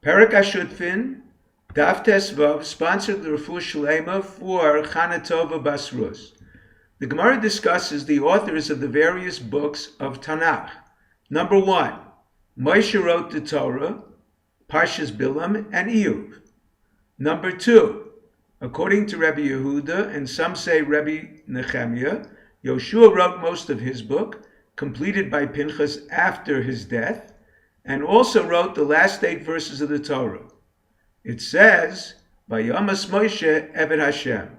Perek HaShutphin, Daf Tes Vav, sponsored the Refuah Shlema for Chana Tova Basrus. The Gemara discusses the authors of the various books of Tanakh. Number 1, Moshe wrote the Torah, Parshas Bilam, and Iyuv. Number 2, according to Rabbi Yehuda, and some say Rabbi Nehemiah, Yoshua wrote most of his book, completed by Pinchas after his death, and also wrote the last 8 verses of the Torah. It says, Vayamas Moshe Eved Hashem.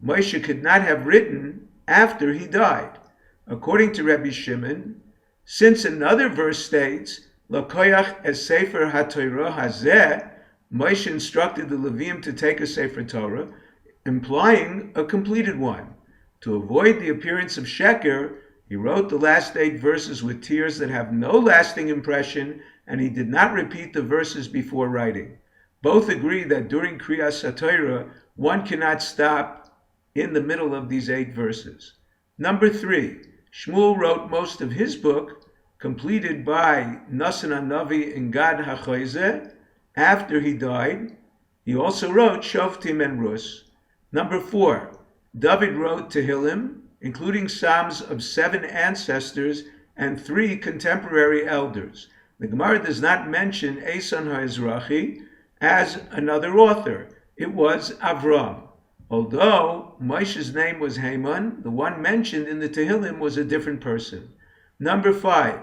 Moshe could not have written after he died. According to Rabbi Shimon, since another verse states, Lakoyach es Sefer HaTorah Hazeh, Moshe instructed the Leviim to take a Sefer Torah, implying a completed one. To avoid the appearance of Sheker, he wrote the last 8 verses with tears that have no lasting impression, and he did not repeat the verses before writing. Both agree that during Kriyas HaTorah, one cannot stop in the middle of these 8 verses. Number 3, Shmuel wrote most of his book, completed by Nasan HaNavi and Gad HaChoyzeh, after he died. He also wrote Shoftim and Rus. Number 4, David wrote Tehillim, including Psalms of 7 ancestors and 3 contemporary elders. The Gemara does not mention Esan HaEzrachi as another author. It was Avram. Although Moshe's name was Haman, the one mentioned in the Tehillim was a different person. Number 5,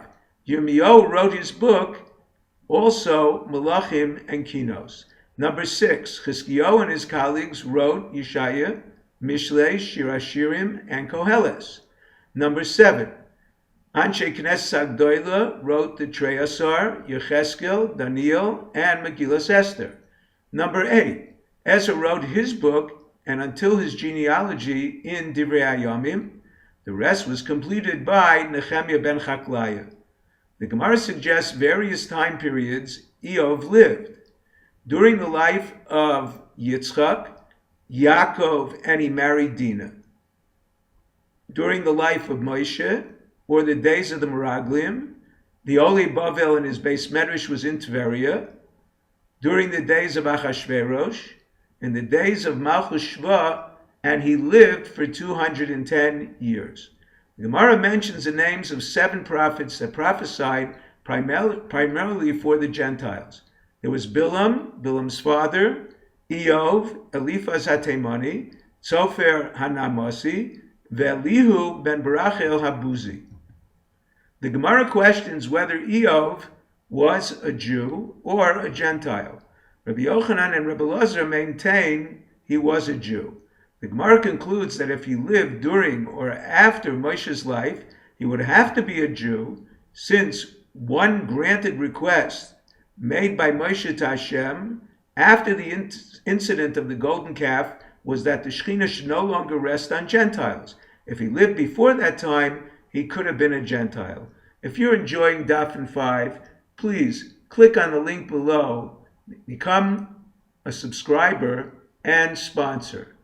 Yirmiyahu wrote his book, also Malachim and Kinos. Number 6, Chizkiyahu and his colleagues wrote Yeshaya, Mishlei, Shir Hashirim, and Koheles. Number 7, Anshe Knesset Agdoila wrote the Treyasar, Yecheskel, Daniel, and Megillas Esther. Number 8, Ezra wrote his book, and until his genealogy in Divrei HaYomim, the rest was completed by Nehemiah ben Chaklaya. The Gemara suggests various time periods Eov lived. During the life of Yitzchak, Yaakov, and he married Dinah. During the life of Moshe, or the days of the Meraglim, the Oli Bavel and his Beis Medrash was in Tveria. During the days of Achashverosh, in the days of Malchus Shva, and he lived for 210 years. The Gemara mentions the names of 7 prophets that prophesied primarily for the Gentiles. There was Bilam, Bilam's father, Eov, Eliphaz HaTemani, Tzofer HaNamasi, Velihu ben Barachel HaBuzi. The Gemara questions whether Eov was a Jew or a Gentile. Rabbi Yochanan and Rabbi Lazar maintain he was a Jew. The Gemara concludes that if he lived during or after Moshe's life, he would have to be a Jew, since one granted request made by Moshe to Hashem after the incident of the golden calf was that the Shekhinah should no longer rest on Gentiles. If he lived before that time, he could have been a Gentile. If you're enjoying Daf 5, please click on the link below, become a subscriber, and sponsor.